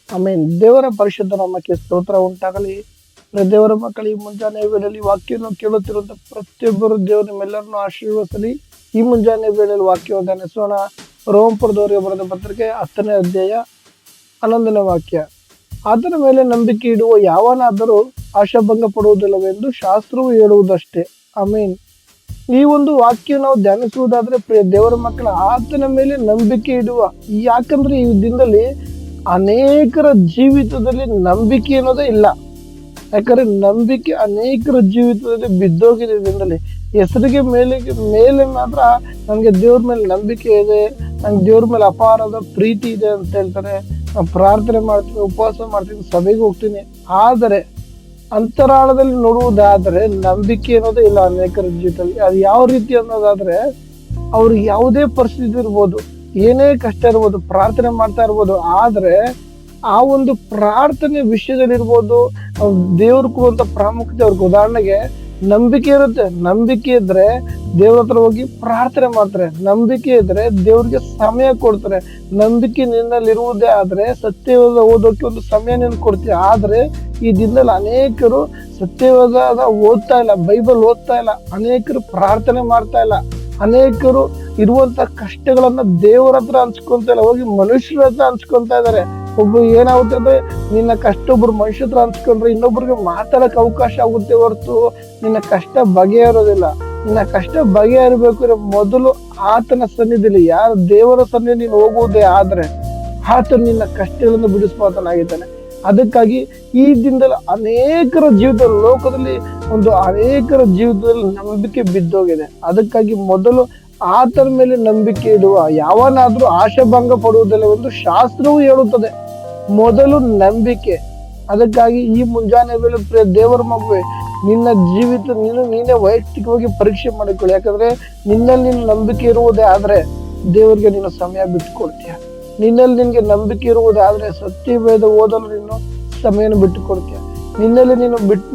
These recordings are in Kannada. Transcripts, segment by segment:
ಆಮೇನ್. ದೇವರ ಪರಿಶುದ್ಧ ನಾಮಕ್ಕೆ ಸ್ತೋತ್ರ ಉಂಟಾಗಲಿ. ದೇವರ ಮಕ್ಕಳು ಈ ಮುಂಜಾನೆ ವೇಳೆಯಲ್ಲಿ ವಾಕ್ಯವನ್ನು ಕೇಳುತ್ತಿರುವಂತ ಪ್ರತಿಯೊಬ್ಬರು ದೇವರು ನಿಮ್ಮೆಲ್ಲರನ್ನು ಆಶೀರ್ವದಿಸಲಿ. ಈ ಮುಂಜಾನೆ ವೇಳೆಯಲ್ಲಿ ವಾಕ್ಯವನ್ನು ಧ್ಯಾನಿಸೋಣ. ರೋಮಪುರದವರಿಗೆ ಬರೆದ ಪತ್ರಿಕೆ 10ನೇ ಅಧ್ಯಾಯ 11ನೇ ವಾಕ್ಯ. ಆತನ ಮೇಲೆ ನಂಬಿಕೆ ಇಡುವ ಯಾವನಾದರೂ ಆಶಾಭಂಗ ಪಡುವುದಿಲ್ಲವೆಂದು ಶಾಸ್ತ್ರವು ಹೇಳುವುದಷ್ಟೇ. ಆಮೇನ್. ಈ ಒಂದು ವಾಕ್ಯ ನಾವು ಧ್ಯಾನಿಸುವುದಾದ್ರೆ ಪ್ರಿಯ ದೇವರ ಮಕ್ಕಳ, ಆತನ ಮೇಲೆ ನಂಬಿಕೆ ಇಡುವ, ಯಾಕಂದ್ರೆ ಈ ದಿನದಲ್ಲಿ ಅನೇಕರ ಜೀವಿತದಲ್ಲಿ ನಂಬಿಕೆ ಅನ್ನೋದೇ ಇಲ್ಲ. ಯಾಕಂದ್ರೆ ನಂಬಿಕೆ ಅನೇಕರ ಜೀವಿತದಲ್ಲಿ ಬಿದ್ದೋಗಿದೆ. ದಿನದಲ್ಲಿ ಹೆಸರಿಗೆ ಮೇಲೆ ಮಾತ್ರ ನಂಗೆ ದೇವ್ರ ಮೇಲೆ ನಂಬಿಕೆ ಇದೆ, ನಂಗೆ ದೇವ್ರ ಮೇಲೆ ಅಪಾರದ ಪ್ರೀತಿ ಇದೆ ಅಂತ ಹೇಳ್ತಾರೆ. ನಾನು ಪ್ರಾರ್ಥನೆ ಮಾಡ್ತೀನಿ, ಉಪವಾಸ ಮಾಡ್ತೀನಿ, ಸಭೆಗೆ ಹೋಗ್ತೀನಿ. ಆದರೆ ಅಂತರಾಳದಲ್ಲಿ ನೋಡುವುದಾದ್ರೆ ನಂಬಿಕೆ ಅನ್ನೋದೇ ಇಲ್ಲ ಅನೇಕರ ಜೀವಿತದಲ್ಲಿ. ಅದು ಯಾವ ರೀತಿ ಅನ್ನೋದಾದ್ರೆ, ಅವ್ರಿಗೆ ಯಾವುದೇ ಪರಿಸ್ಥಿತಿ ಇರ್ಬೋದು, ಏನೇ ಕಷ್ಟ ಇರ್ಬೋದು, ಪ್ರಾರ್ಥನೆ ಮಾಡ್ತಾ ಇರ್ಬೋದು, ಆದ್ರೆ ಆ ಒಂದು ಪ್ರಾರ್ಥನೆ ವಿಷಯದಲ್ಲಿ ಇರ್ಬೋದು, ದೇವ್ರ ಕೊಡುವಂತ ಪ್ರಾಮುಖ್ಯತೆ ಅವ್ರಿಗೆ. ಉದಾಹರಣೆಗೆ ನಂಬಿಕೆ ಇರುತ್ತೆ, ನಂಬಿಕೆ ಇದ್ರೆ ದೇವ್ರ ಹತ್ರ ಹೋಗಿ ಪ್ರಾರ್ಥನೆ ಮಾಡ್ತಾರೆ, ನಂಬಿಕೆ ಇದ್ರೆ ದೇವ್ರಿಗೆ ಸಮಯ ಕೊಡ್ತಾರೆ. ನಂಬಿಕೆ ನಿನ್ನಲ್ಲಿರುವುದೇ ಆದ್ರೆ ಸತ್ಯವಾದ ಓದೋಕೆ ಒಂದು ಸಮಯ ನೀನು ಕೊಡ್ತೀಯ. ಆದ್ರೆ ಈ ದಿನದಲ್ಲಿ ಅನೇಕರು ಸತ್ಯವಾದ ಓದ್ತಾ ಇಲ್ಲ, ಬೈಬಲ್ ಓದ್ತಾ ಇಲ್ಲ, ಅನೇಕರು ಪ್ರಾರ್ಥನೆ ಮಾಡ್ತಾ ಇಲ್ಲ, ಅನೇಕರು ಇರುವಂತ ಕಷ್ಟಗಳನ್ನ ದೇವರ ಹತ್ರ ಹಂಚ್ಕೊಂತ ಇಲ್ಲ, ಹೋಗಿ ಮನುಷ್ಯರ ಹತ್ರ ಹಂಚ್ಕೊಂತ ಇದಾರೆ. ಒಬ್ಬ ಏನಾಗುತ್ತೆ ಅಂದ್ರೆ, ನಿನ್ನ ಕಷ್ಟ ಒಬ್ರು ಮನುಷ್ಯ ಹತ್ರ ಹಂಚ್ಕೊಂಡ್ರೆ ಇನ್ನೊಬ್ರಿಗೆ ಮಾತಾಡಕ್ ಅವಕಾಶ ಆಗುತ್ತೆ ಹೊರತು ನಿನ್ನ ಕಷ್ಟ ಬಗೆಹರೋದಿಲ್ಲ. ನಿನ್ನ ಕಷ್ಟ ಬಗೆಹರಬೇಕು ಮೊದಲು ಆತನ ಸನ್ನಿಧಿಲಿ, ಯಾರ ದೇವರ ಸನ್ನಿಧಿ ನೀನು ಹೋಗುವುದೇ ಆದ್ರೆ ಆತನ ನಿನ್ನ ಕಷ್ಟಗಳನ್ನು ಬಿಡಿಸ್ಬೋದನಾಗಿದ್ದಾನೆ. ಅದಕ್ಕಾಗಿ ಈ ದಿನದಲ್ಲಿ ಅನೇಕರ ಜೀವಿತ ಲೋಕದಲ್ಲಿ ಅನೇಕರ ಜೀವಿತದಲ್ಲಿ ನಂಬಿಕೆ ಬಿದ್ದೋಗಿದೆ. ಅದಕ್ಕಾಗಿ ಮೊದಲು ಆತನ ಮೇಲೆ ನಂಬಿಕೆ ಇಡುವ ಯಾವನಾದ್ರೂ ಆಶಾಭಂಗ ಪಡುವುದಿಲ್ಲವೆಂದು ಶಾಸ್ತ್ರವು ಹೇಳುತ್ತದೆ. ಮೊದಲು ನಂಬಿಕೆ. ಅದಕ್ಕಾಗಿ ಈ ಮುಂಜಾನೆ ವೇಳೆ ಪ್ರಿಯ ದೇವರ ಮಗುವೆ, ನಿನ್ನ ಜೀವಿತ ನೀನೇ ವೈಯಕ್ತಿಕವಾಗಿ ಪರೀಕ್ಷೆ ಮಾಡಿಕೊಳ್ಳಿ. ಯಾಕಂದ್ರೆ ನಿನ್ನಲ್ಲಿ ನಿನ್ನ ನಂಬಿಕೆ ಇರುವುದೇ ಆದ್ರೆ ದೇವರಿಗೆ ನೀನು ಸಮಯ ಬಿಟ್ಟುಕೊಡ್ತೀಯ. ನಿನ್ನಲ್ಲಿ ನಿನ್ಗೆ ನಂಬಿಕೆ ಇರುವುದೇ ಆದ್ರೆ ಸತ್ಯವೇದ ಓದಲು ನೀನು ಸಮಯನ ಬಿಟ್ಟುಕೊಡ್ತೀಯ.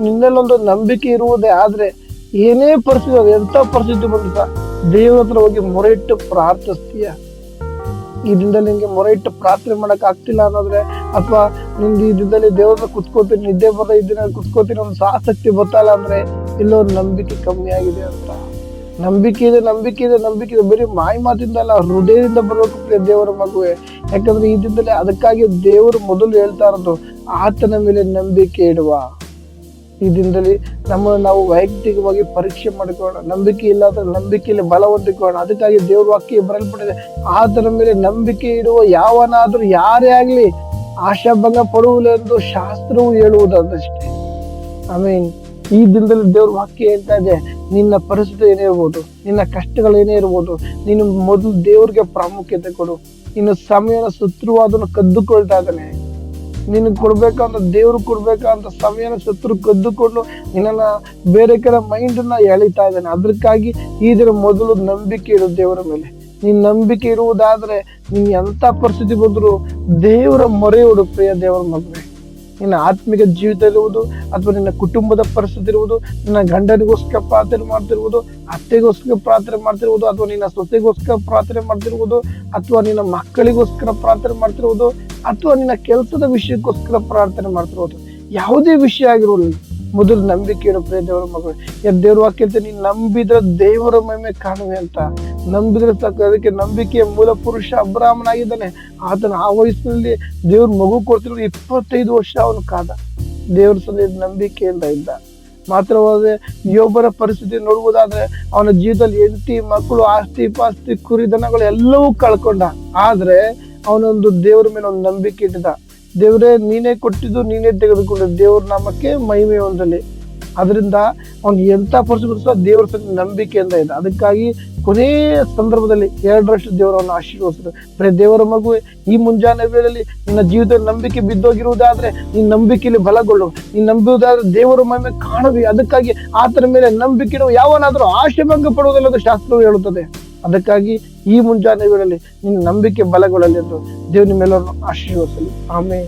ನಿನ್ನಲ್ಲೊಂದು ನಂಬಿಕೆ ಇರುವುದೇ ಆದ್ರೆ ಏನೇ ಪರಿಸ್ಥಿತಿ, ಎಂತ ಪರಿಸ್ಥಿತಿ ಬಂದ ದೇವರ ಹತ್ರ ಹೋಗಿ ಮೊರೆ ಇಟ್ಟು ಪ್ರಾರ್ಥಿಸ್ತೀಯ. ಈ ದಿನದಲ್ಲಿ ನಿನ್ಗೆ ಮೊರೆ ಇಟ್ಟು ಪ್ರಾರ್ಥನೆ ಮಾಡಕ್ ಆಗ್ತಿಲ್ಲ ಅನ್ನೋದ್ರೆ, ಅಥವಾ ನಿನ್ಗೆ ಈ ದಿನದಲ್ಲಿ ದೇವ್ರ ಕುತ್ಕೋತೀನಿ, ನಿದ್ದೆ ಬರ ಈ ದಿನ ಕುತ್ಕೋತೀನಿ, ಒಂದು ಆಸಕ್ತಿ ಗೊತ್ತಲ್ಲ ಅಂದ್ರೆ ಇಲ್ಲೋ ನಂಬಿಕೆ ಕಮ್ಮಿ ಆಗಿದೆ ಅಂತ. ನಂಬಿಕೆ ಇದೆ ಬರೀ ಮಾಯಿ ಮಾತಿಂದ ಅಲ್ಲ, ಹೃದಯದಿಂದ ಬರ್ಬೇಕು ದೇವರ ಮಗುವೆ. ಯಾಕಂದ್ರೆ ಈ ದಿನದಲ್ಲಿ ಅದಕ್ಕಾಗಿ ದೇವರು ಮೊದಲು ಹೇಳ್ತಾ ಇರೋದು, ಆತನ ಮೇಲೆ ನಂಬಿಕೆ ಇಡುವ. ಈ ದಿನದಲ್ಲಿ ನಾವು ವೈಯಕ್ತಿಕವಾಗಿ ಪರೀಕ್ಷೆ ಮಾಡಿಕೊಳ್ಳೋಣ. ನಂಬಿಕೆ ಇಲ್ಲಾಂದ್ರೆ ನಂಬಿಕೆಯಲ್ಲಿ ಬಲ ಹೊಂದಿಕೊಳ್ಳೋಣ. ಅದಕ್ಕಾಗಿ ದೇವ್ರ ವಾಕ್ಯ ಬರೆಯಲ್ಪಟ್ಟಿದೆ, ಆತನ ಮೇಲೆ ನಂಬಿಕೆ ಇಡುವ ಯಾವನಾದ್ರೂ ಯಾರೇ ಆಗ್ಲಿ ಆಶಾಭಂಗ ಪಡುವುದೆಂದು ಶಾಸ್ತ್ರವು ಹೇಳುವುದಷ್ಟೇ. ಆಮೇನ್. ಈ ದಿನದಲ್ಲಿ ದೇವ್ರ ವಾಕ್ಯ ಹೇಳ್ತಾ ಇದೆ, ನಿನ್ನ ಪರಿಸ್ಥಿತಿ ಏನೇ ಇರ್ಬೋದು, ನಿನ್ನ ಕಷ್ಟಗಳೇನೇ ಇರ್ಬೋದು, ನೀನು ಮೊದಲು ದೇವ್ರಿಗೆ ಪ್ರಾಮುಖ್ಯತೆ ಕೊಡು. ಇನ್ನು ಸಮಯನ ಶತ್ರು ಅದನ್ನು ಕದ್ದುಕೊಳ್ತಾ ಇದ್ದಾನೆ. ನಿನಗೆ ಕೊಡ್ಬೇಕಂತ ದೇವ್ರು ಕೊಡ್ಬೇಕಂತ ಸಮಯನ ಶತ್ರು ಕದ್ದುಕೊಂಡು ನಿನ್ನ ಬೇರೆ ಕಡೆ ಮೈಂಡನ್ನ ಎಳಿತಾ ಇದ್ದಾನೆ. ಅದಕ್ಕಾಗಿ ಈ ದಿನ ಮೊದಲು ನಂಬಿಕೆ ಇಡು ದೇವರ ಮೇಲೆ. ನೀನ್ ನಂಬಿಕೆ ಇರುವುದಾದ್ರೆ ನೀನ್ ಎಂತ ಪರಿಸ್ಥಿತಿ ಬಂದ್ರು ದೇವರ ಮೊರೆ ಇಡು ಪ್ರಿಯ ದೇವರ ಮಗುವೆ. ನಿನ್ನ ಆತ್ಮಿಕ ಜೀವಿತ ಇರುವುದು, ಅಥವಾ ನಿನ್ನ ಕುಟುಂಬದ ಪರಿಸ್ಥಿತಿ ಇರುವುದು, ನಿನ್ನ ಗಂಡನಿಗೋಸ್ಕರ ಪ್ರಾರ್ಥನೆ ಮಾಡ್ತಿರುವುದು, ಅತ್ತೆಗೋಸ್ಕರ ಪ್ರಾರ್ಥನೆ ಮಾಡ್ತಿರುವುದು, ಅಥವಾ ನಿನ್ನ ಸೊಸೆಗೋಸ್ಕರ ಪ್ರಾರ್ಥನೆ ಮಾಡ್ತಿರುವುದು, ಅಥವಾ ನಿನ್ನ ಮಕ್ಕಳಿಗೋಸ್ಕರ ಪ್ರಾರ್ಥನೆ ಮಾಡ್ತಿರುವುದು, ಅಥವಾ ನಿನ್ನ ಕೆಲಸದ ವಿಷಯಕ್ಕೋಸ್ಕರ ಪ್ರಾರ್ಥನೆ ಮಾಡ್ತಿರುವುದು, ಯಾವುದೇ ವಿಷಯ ಆಗಿರೋಲ್ಲ, ಮೊದಲು ನಂಬಿಕೆ ಇಡು ಪ್ರಿಯ ದೇವರ ಮಗಳು. ದೇವ್ರ ವಾಕ್ಯ ನೀನ್ ನಂಬಿದ್ರೆ ದೇವರ ಮಹಿಮೆ ಕಾಣುವೆ ಅಂತ. ನಂಬಿದ್ರೆ ಸಾಕು. ಅದಕ್ಕೆ ನಂಬಿಕೆಯ ಮೂಲ ಪುರುಷ ಅಬ್ರಾಹ್ಮನಾಗಿದ್ದಾನೆ. ಆತನ ಆ ವಯಸ್ಸಿನಲ್ಲಿ ದೇವ್ರ ಮಗು ಕೊಡ್ತಿರೋದು 25 ವರ್ಷ ಅವನು ಕಾದ. ದೇವ್ರ ಸನ್ನಿಧಿ ನಂಬಿಕೆಯಿಂದ ಇದ್ದ. ಮಾತ್ರವಾದ್ರೆ ಯೋಬರ ಪರಿಸ್ಥಿತಿ ನೋಡುವುದಾದ್ರೆ, ಅವನ ಜೀವಿತದಲ್ಲಿ ಹೆಂಡತಿ, ಮಕ್ಕಳು, ಆಸ್ತಿ ಪಾಸ್ತಿ, ಕುರಿ ದನಗಳು ಎಲ್ಲವೂ ಕಳ್ಕೊಂಡ. ಆದ್ರೆ ಅವನೊಂದು ದೇವ್ರ ಮೇಲೆ ಒಂದು ನಂಬಿಕೆ ಇಟ್ಟಿದ್ದ. ದೇವ್ರೇ ನೀನೇ ಕೊಟ್ಟಿದ್ದು, ನೀನೇ ತೆಗೆದುಕೊಂಡು, ದೇವ್ರ ನಾಮಕ್ಕೆ ಮಹಿಮೆ ಹೊಂದಲಿ. ಅದರಿಂದ ಅವ್ನು ಎಂತ ಪರಿಸ್ಥಿತಿ ದೇವ್ರ ನಂಬಿಕೆಯಿಂದ ಇದೆ. ಅದಕ್ಕಾಗಿ ಕೊನೆಯ ಸಂದರ್ಭದಲ್ಲಿ 2 ವರ್ಷ ದೇವರನ್ನು ಆಶೀರ್ವದಿಸಿದ್ರು. ಬರೀ ದೇವರ ಮಗುವೆ, ಈ ಮುಂಜಾನೆ ವೇಳೆಯಲ್ಲಿ ನಿನ್ನ ಜೀವಿತದಲ್ಲಿ ನಂಬಿಕೆ ಬಿದ್ದೋಗಿರುವುದಾದ್ರೆ ನೀನ್ ನಂಬಿಕೆಯಲ್ಲಿ ಬಲಗೊಳ್ಳು. ನೀನ್ ನಂಬುವುದಾದ್ರೆ ದೇವರ ಮಹಿಮೆ ಕಾಣುವಿ. ಅದಕ್ಕಾಗಿ ಆತನ ಮೇಲೆ ನಂಬಿಕೆ ಇಡುವ ಯಾವನಾದ್ರೂ ಆಶಾಭಂಗ ಪಡುವುದಿಲ್ಲ ಶಾಸ್ತ್ರವು ಹೇಳುತ್ತದೆ. ಅದಕ್ಕಾಗಿ ಈ ಮುಂಜಾನೆ ವೇಳೆಯಲ್ಲಿ ನಿನ್ನ ನಂಬಿಕೆ ಬಲಗೊಳ್ಳಲಿ ಎಂದು ದೇವ್ರ ನಿಮ್ಮೆಲ್ಲರನ್ನು ಆಶೀರ್ವದಿಸಲಿ. ಆಮೇಲೆ